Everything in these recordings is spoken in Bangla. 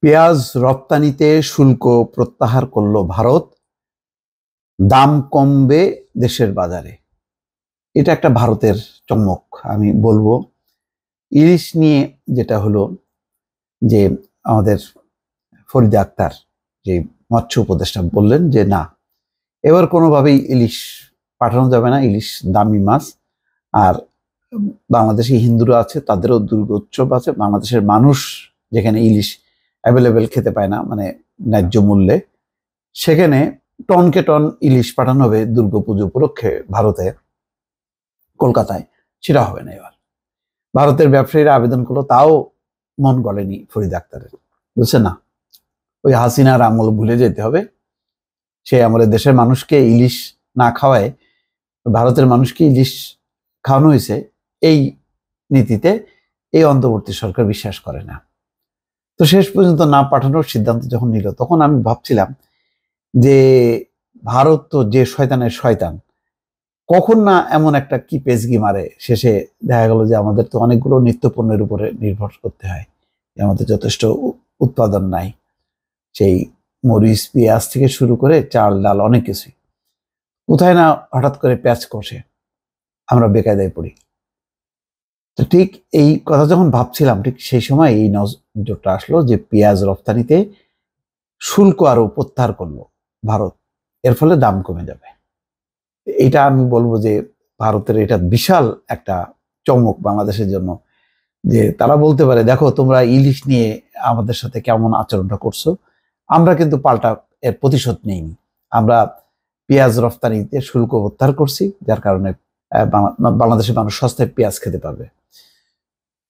পেঁয়াজ রপ্তানিতে শুল্ক প্রত্যাহার করল ভারত, দাম কমবে দেশের বাজারে। এটা একটা ভারতের চমক আমি বলবো। ইলিশ নিয়ে যেটা হলো যে আমাদের ফরিদা আক্তার যে মৎস্য উপদেষ্টা বললেন যে না, এবার কোনোভাবেই ইলিশ পাঠানো যাবে না, ইলিশ দামি মাছ। আর বাংলাদেশি হিন্দুরা আছে, তাদেরও দুর্গোৎসব আছে। বাংলাদেশের মানুষ যেখানে ইলিশ অ্যাভেলেবেল খেতে পায় না, মানে ন্যায্য মূল্যে, সেখানে টনকে টন ইলিশ পাঠানো হবে দুর্গাপুজো উপলক্ষে ভারতে, কলকাতায়। সেটা হবে না। এবার ভারতের ব্যবসায়ীরা আবেদন করলো, তাও মন গলেনি ফরিদা আক্তারের। বুঝছে না, ওই হাসিনার আমল ভুলে যেতে হবে। সে আমাদের দেশের মানুষকে ইলিশ না খাওয়ায় ভারতের মানুষকে ইলিশ খাওয়ানো হয়েছে, এই নীতিতে এই অন্তর্বর্তী সরকার বিশ্বাস করে না। তো শেষ পর্যন্ত না পাঠানোর সিদ্ধান্ত যখন নিল, তখন আমি ভাবছিলাম যে ভারত তো যে শয়তানের শয়তান, কখন না এমন একটা কি পেজগি মারে, শেষে দেখা গেল যে আমাদের তো অনেকগুলো নিত্য পণ্যের উপরে নির্ভর করতে হয়, আমাদের যথেষ্ট উৎপাদন নাই। সেই মরিচ পেঁয়াজ থেকে শুরু করে চাল ডাল অনেক কিছুই, কোথায় না হঠাৎ করে পেঁয়াজ কষে আমরা বেকায়দায় পড়ি। তো ঠিক এই কথা যখন ভাবছিলাম, ঠিক সেই সময় এই নজরটা আসলো যে পেঁয়াজ রপ্তানিতে শুল্ক আরো প্রত্যাহার করলো ভারত, এর ফলে দাম কমে যাবে। এটা আমি বলবো যে ভারতের এটা বিশাল একটা চমক বাংলাদেশের জন্য, যে তারা বলতে পারে দেখো তোমরা ইলিশ নিয়ে আমাদের সাথে কেমন আচরণটা করছো, আমরা কিন্তু পাল্টা এর প্রতিশোধ নেইনি। আমরা পেঁয়াজ রপ্তানিতে শুল্ক প্রত্যাহার করছি, যার কারণে বাংলাদেশের মানুষ সস্তায় পেঁয়াজ খেতে পারবে।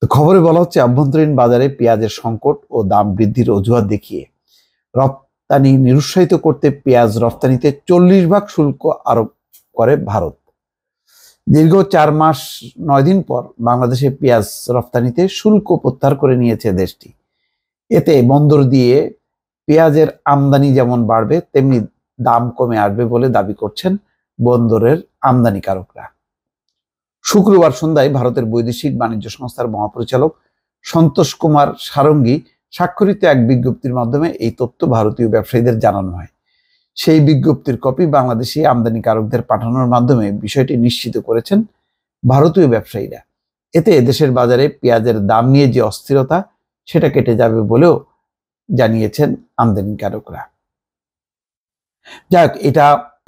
তো খবরে বলা হচ্ছে, আভ্যন্তরীণ বাজারে পেঁয়াজের সংকট ও দাম বৃদ্ধির অজুহাত দেখিয়ে রপ্তানি নিরুৎসাহিত করতে পেঁয়াজ রপ্তানিতে 40% শুল্ক আরোপ করে ভারত। দীর্ঘ 4 মাস 9 দিন পর বাংলাদেশে পেঁয়াজ রপ্তানিতে শুল্ক প্রত্যাহার করে নিয়েছে দেশটি। এতে বন্দর দিয়ে পেঁয়াজের আমদানি যেমন বাড়বে, তেমনি দাম কমে আসবে বলে দাবি করছেন বন্দরের আমদানিকারকরা। শুক্রবার সন্ধ্যায় ভারতের বৈদেশিক বাণিজ্য সংস্থার মহাপরিচালক সন্তোষ কুমার সারঙ্গী স্বাক্ষরিত এক বিজ্ঞপ্তির মাধ্যমে এই তথ্য ভারতীয় ব্যবসায়ীদের জানানো হয়। সেই বিজ্ঞপ্তির কপি বাংলাদেশি আমদানিকারকদের পাঠানোর মাধ্যমে বিষয়টি নিশ্চিত করেছেন ভারতীয় ব্যবসায়ীরা। এতে দেশের বাজারে পেঁয়াজের দাম নিয়ে যে অস্থিরতা, সেটা কেটে যাবে বলেও জানিয়েছেন আমদানিকারকরা। যাক, এটা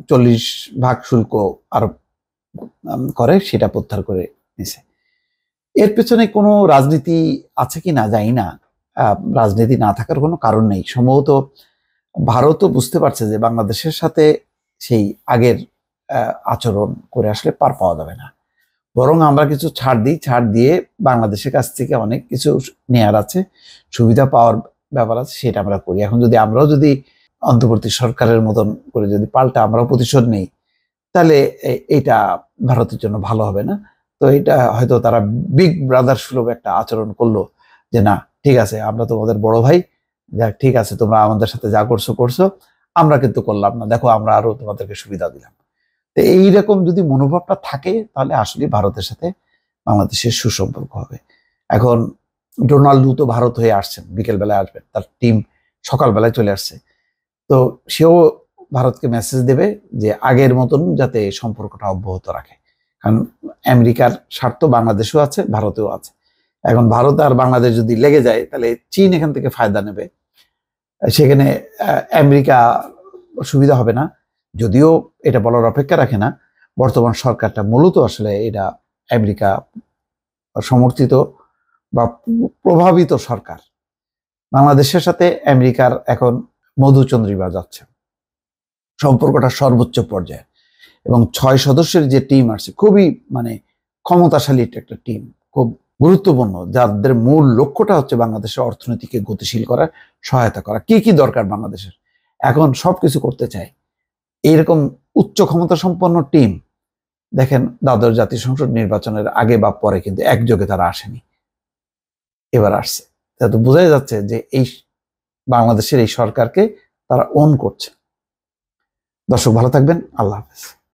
40% শুল্ক আরোপ করে সেটা প্রত্যাহার করে নিছে। এর পেছনে কোনো রাজনীতি আছে কি না জানি না, রাজনীতি না থাকার কোনো কারণ নেই। সম্ভবত ভারতও বুঝতে পারছে যে বাংলাদেশের সাথে সেই আগের আচরণ করে আসলে পার পাওয়া যাবে না, বরং আমরা কিছু ছাড় দিই, ছাড় দিয়ে বাংলাদেশের কাছ থেকে অনেক কিছু নেয়ার আছে, সুবিধা পাওয়ার ব্যাপার আছে, সেটা আমরা করি। এখন যদি আমরাও যদি অন্তর্বর্তী সরকারের মতন করে যদি পাল্টা আমরাও প্রতিশোধ নেই, তাহলে এটা ভারতের জন্য ভালো হবে না। তো এটা হয়তো তারা বিগ ব্রাদার সুলভ একটা আচরণ করলো, যে না ঠিক আছে, আমরা তোমাদের বড় ভাই, যাক ঠিক আছে, তোমরা আমাদের সাথে যা করছো করছো, আমরা কিন্তু করলাম না, দেখো আমরা আরো তোমাদেরকে সুবিধা দিলাম। তো এইরকম যদি মনোভাবটা থাকে, তাহলে আসলে ভারতের সাথে বাংলাদেশের সুসম্পর্ক হবে। এখন ডোনাল্ডো তো ভারত হয়ে আসছেন, বিকেল বেলায় আসবেন, তার টিম সকালবেলায় চলে আসছে। তো সেও ভারতকে মেসেজ দেবে যে আগের মতন যাতে সম্পর্কটা অব্যাহত রাখে, কারণ আমেরিকার স্বার্থ বাংলাদেশেও আছে, ভারতেও আছে। এখন ভারত আর বাংলাদেশ যদি লেগে যায়, তাহলে চীন এখান থেকে ফায়দা নেবে, সেখানে আমেরিকা সুবিধা হবে না। যদিও এটা বলার অপেক্ষা রাখে না, বর্তমান সরকারটা মূলত আসলে এটা আমেরিকা সমর্থিত বা প্রভাবিত সরকার। বাংলাদেশের সাথে আমেরিকার এখন মধুচন্দ্রিমা যাচ্ছে, সম্পর্কটা সর্বোচ্চ পর্যায়ে, এবং 6 সদস্যের যে টিম আসছে, খুবই মানে ক্ষমতাশালী একটা টিম, খুব গুরুত্বপূর্ণ, যাদের মূল লক্ষ্যটা হচ্ছে বাংলাদেশের অর্থনীতিকে গতিশীল করার, সহায়তা করা। কি কি দরকার বাংলাদেশের, এখন সবকিছু করতে চায়। এইরকম উচ্চ ক্ষমতা সম্পন্ন টিম দেখেন দ্বাদশ জাতীয় সংসদ নির্বাচনের আগে বা পরে কিন্তু একযোগে তারা আসেনি, এবার আসছে। তো বোঝাই যাচ্ছে যে এই বাংলাদেশের এই সরকারকে তারা ওন করছে। দর্শক ভালো থাকবেন, আল্লাহ হাফেজ।